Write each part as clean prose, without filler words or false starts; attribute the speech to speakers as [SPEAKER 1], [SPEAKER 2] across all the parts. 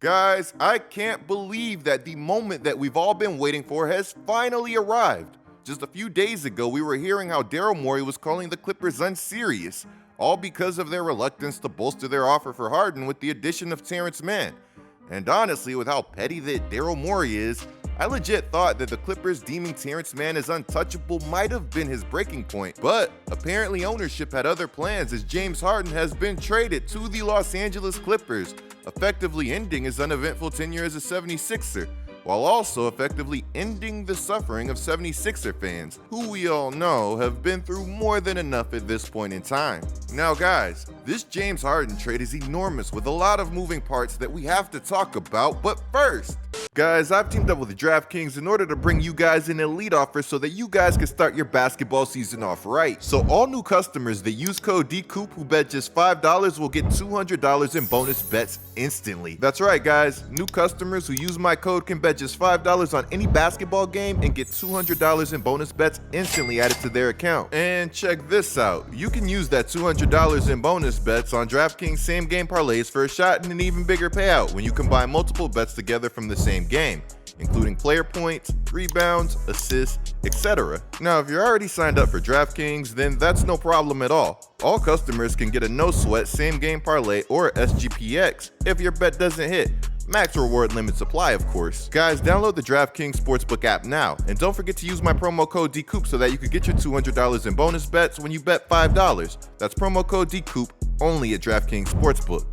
[SPEAKER 1] Guys, I can't believe that the moment that we've all been waiting for has finally arrived. Just a few days ago, we were hearing how Daryl Morey was calling the Clippers unserious, all because of their reluctance to bolster their offer for Harden with the addition of Terrence Mann. And honestly, with how petty that Daryl Morey is, I legit thought that the Clippers deeming Terrence Mann as untouchable might have been his breaking point, but apparently ownership had other plans as James Harden has been traded to the Los Angeles Clippers, effectively ending his uneventful tenure as a 76er, while also effectively ending the suffering of 76er fans, who we all know have been through more than enough at this point in time. Now guys, this James Harden trade is enormous with a lot of moving parts that we have to talk about, but first, guys, I've teamed up with DraftKings in order to bring you guys an elite offer so that you guys can start your basketball season off right. So all new customers that use code DCOOP who bet just $5 will get $200 in bonus bets instantly. That's right guys, new customers who use my code can bet just $5 on any basketball game and get $200 in bonus bets instantly added to their account. And check this out, you can use that $200 in bonus bets on DraftKings same game parlays for a shot and an even bigger payout when you combine multiple bets together from the same game, including player points, rebounds, assists, etc. Now, if you're already signed up for DraftKings, then that's no problem at all. All customers can get a no-sweat same-game parlay or SGPX if your bet doesn't hit. Max reward limit supply, of course. Guys, download the DraftKings Sportsbook app now, and don't forget to use my promo code DCOOP so that you can get your $200 in bonus bets when you bet $5. That's promo code DCOOP only at DraftKings Sportsbook.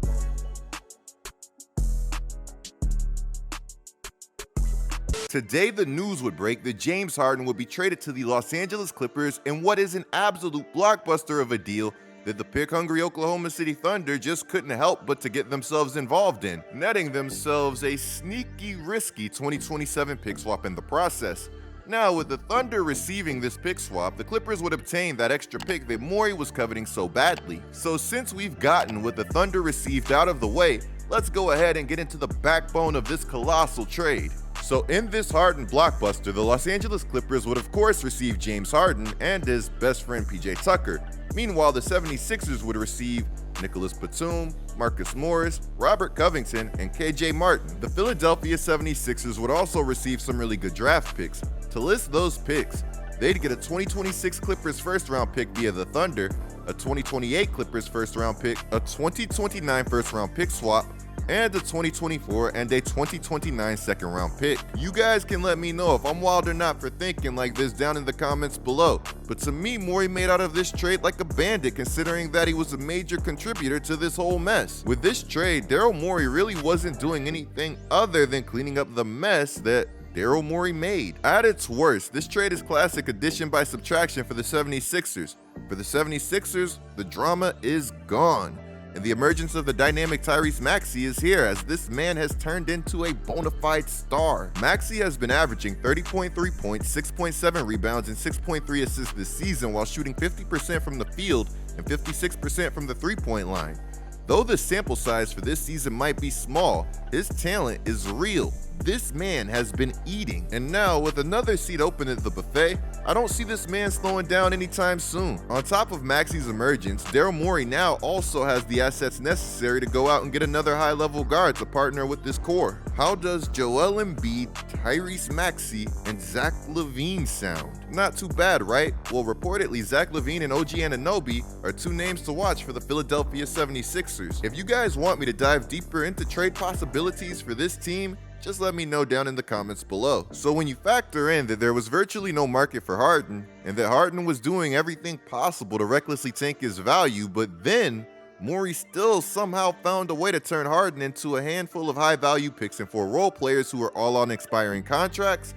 [SPEAKER 1] Today, the news would break that James Harden would be traded to the Los Angeles Clippers in what is an absolute blockbuster of a deal that the pick-hungry Oklahoma City Thunder just couldn't help but to get themselves involved in, netting themselves a sneaky, risky 2027 pick swap in the process. Now, with the Thunder receiving this pick swap, the Clippers would obtain that extra pick that Morey was coveting so badly. So since we've gotten what the Thunder received out of the way, let's go ahead and get into the backbone of this colossal trade. So in this Harden blockbuster, the Los Angeles Clippers would of course receive James Harden and his best friend PJ Tucker. Meanwhile, the 76ers would receive Nicholas Batum, Marcus Morris, Robert Covington, and KJ Martin. The Philadelphia 76ers would also receive some really good draft picks. To list those picks, they'd get a 2026 Clippers first-round pick via the Thunder, a 2028 Clippers first-round pick, a 2029 first-round pick swap, and a 2024 and a 2029 second-round pick. You guys can let me know if I'm wild or not for thinking like this down in the comments below, but to me, Morey made out of this trade like a bandit considering that he was a major contributor to this whole mess. With this trade, Daryl Morey really wasn't doing anything other than cleaning up the mess that Daryl Morey made. At its worst, this trade is classic addition by subtraction for the 76ers. For the 76ers, the drama is gone. And the emergence of the dynamic Tyrese Maxey is here as this man has turned into a bona fide star. Maxey has been averaging 30.3 points, 6.7 rebounds, and 6.3 assists this season while shooting 50% from the field and 56% from the three-point line. Though the sample size for this season might be small, his talent is real. This man has been eating. And now, with another seat open at the buffet, I don't see this man slowing down anytime soon. On top of Maxey's emergence, Daryl Morey now also has the assets necessary to go out and get another high-level guard to partner with this core. How does Joel Embiid, Tyrese Maxey, and Zach LaVine sound? Not too bad, right? Well, reportedly, Zach LaVine and OG Anunoby are two names to watch for the Philadelphia 76ers. If you guys want me to dive deeper into trade possibilities for this team, just let me know down in the comments below. So when you factor in that there was virtually no market for Harden, and that Harden was doing everything possible to recklessly tank his value, but then Morey still somehow found a way to turn Harden into a handful of high-value picks and 4 role players who are all on expiring contracts,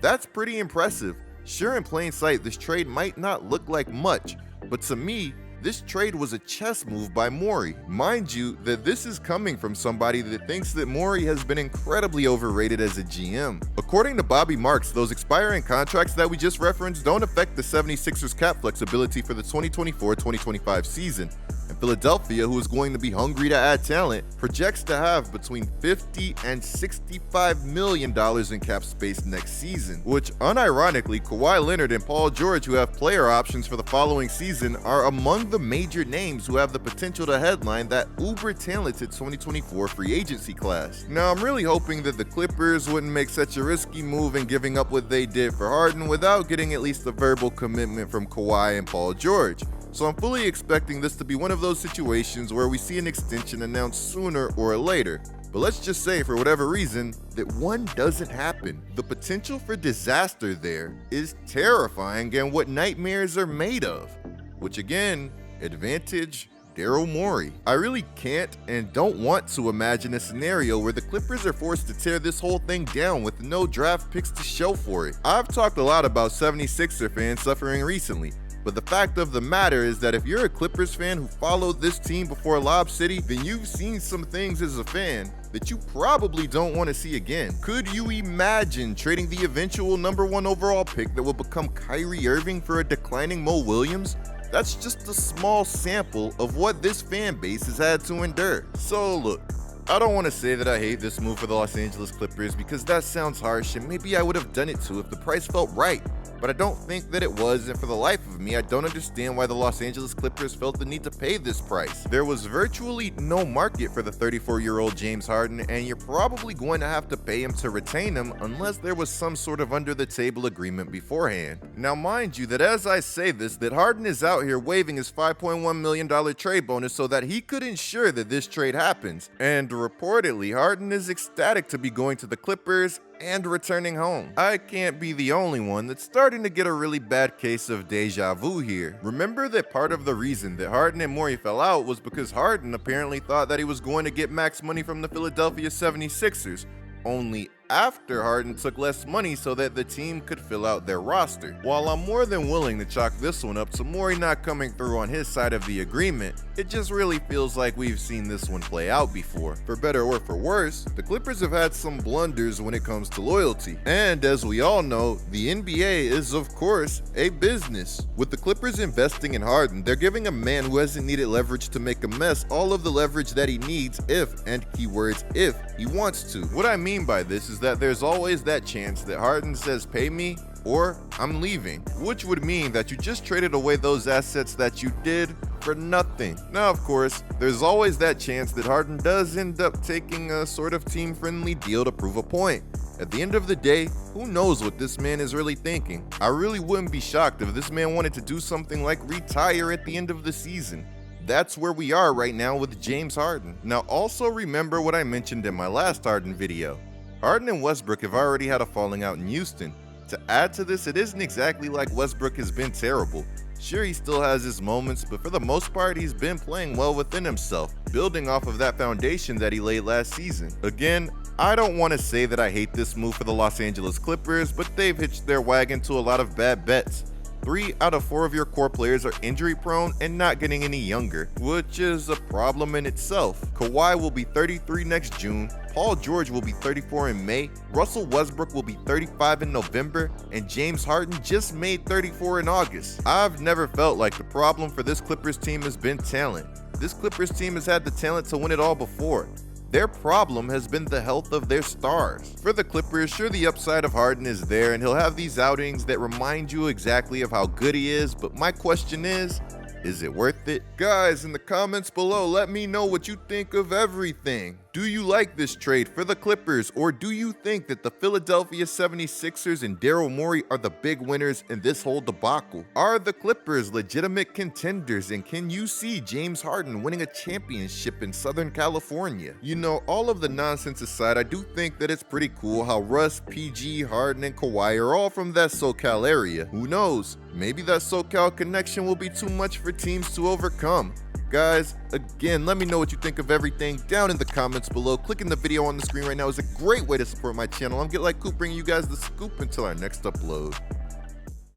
[SPEAKER 1] that's pretty impressive. Sure, in plain sight, this trade might not look like much, but to me, this trade was a chess move by Morey. Mind you, that this is coming from somebody that thinks that Morey has been incredibly overrated as a GM. According to Bobby Marks, those expiring contracts that we just referenced don't affect the 76ers cap flexibility for the 2024-2025 season. And Philadelphia, who is going to be hungry to add talent, projects to have between $50 and $65 million in cap space next season, which unironically, Kawhi Leonard and Paul George, who have player options for the following season, are among the major names who have the potential to headline that uber-talented 2024 free agency class. Now, I'm really hoping that the Clippers wouldn't make such a risky move in giving up what they did for Harden without getting at least a verbal commitment from Kawhi and Paul George. So I'm fully expecting this to be one of those situations where we see an extension announced sooner or later. But let's just say, for whatever reason, that one doesn't happen. The potential for disaster there is terrifying and what nightmares are made of. Which again, advantage Daryl Morey. I really can't and don't want to imagine a scenario where the Clippers are forced to tear this whole thing down with no draft picks to show for it. I've talked a lot about 76er fans suffering recently, but the fact of the matter is that if you're a Clippers fan who followed this team before Lob City, then you've seen some things as a fan that you probably don't want to see again. Could you imagine trading the eventual #1 overall pick that will become Kyrie Irving for a declining Mo Williams? That's just a small sample of what this fan base has had to endure. So look, I don't want to say that I hate this move for the Los Angeles Clippers because that sounds harsh, and maybe I would have done it too if the price felt right. But I don't think that it was, and for the life of me, I don't understand why the Los Angeles Clippers felt the need to pay this price. There was virtually no market for the 34-year-old James Harden, and you're probably going to have to pay him to retain him unless there was some sort of under-the-table agreement beforehand. Now mind you that as I say this, that Harden is out here waiving his $5.1 million trade bonus so that he could ensure that this trade happens. And reportedly, Harden is ecstatic to be going to the Clippers and returning home. I can't be the only one that's starting to get a really bad case of deja vu here. Remember that part of the reason that Harden and Morey fell out was because Harden apparently thought that he was going to get max money from the Philadelphia 76ers, only after Harden took less money so that the team could fill out their roster. While I'm more than willing to chalk this one up to Morey not coming through on his side of the agreement, it just really feels like we've seen this one play out before. For better or for worse, the Clippers have had some blunders when it comes to loyalty. And as we all know, the NBA is of course a business. With the Clippers investing in Harden, they're giving a man who hasn't needed leverage to make a mess all of the leverage that he needs if, and keywords if, he wants to. What I mean by this is that there's always that chance that Harden says pay me or I'm leaving, which would mean that you just traded away those assets that you did for nothing. Now of course, there's always that chance that Harden does end up taking a sort of team-friendly deal to prove a point. At the end of the day, who knows what this man is really thinking? I really wouldn't be shocked if this man wanted to do something like retire at the end of the season. That's where we are right now with James Harden. Now also remember what I mentioned in my last Harden video. Harden and Westbrook have already had a falling out in Houston. To add to this, it isn't exactly like Westbrook has been terrible. Sure, he still has his moments, but for the most part, he's been playing well within himself, building off of that foundation that he laid last season. Again, I don't want to say that I hate this move for the Los Angeles Clippers, but they've hitched their wagon to a lot of bad bets. 3 out of 4 of your core players are injury prone and not getting any younger, which is a problem in itself. Kawhi will be 33 next June, Paul George will be 34 in May, Russell Westbrook will be 35 in November, and James Harden just made 34 in August. I've never felt like the problem for this Clippers team has been talent. This Clippers team has had the talent to win it all before. Their problem has been the health of their stars. For the Clippers, sure, the upside of Harden is there and he'll have these outings that remind you exactly of how good he is, but my question is it worth it? Guys, in the comments below, let me know what you think of everything. Do you like this trade for the Clippers, or do you think that the Philadelphia 76ers and Daryl Morey are the big winners in this whole debacle? Are the Clippers legitimate contenders, and can you see James Harden winning a championship in Southern California? You know, all of the nonsense aside, I do think that it's pretty cool how Russ, PG, Harden, and Kawhi are all from that SoCal area. Who knows? Maybe that SoCal connection will be too much for teams to overcome. Guys, again, let me know what you think of everything down in the comments below. Clicking the video on the screen right now is a great way to support my channel. I'm GetLikeCoop, bringing you guys the scoop until our next upload.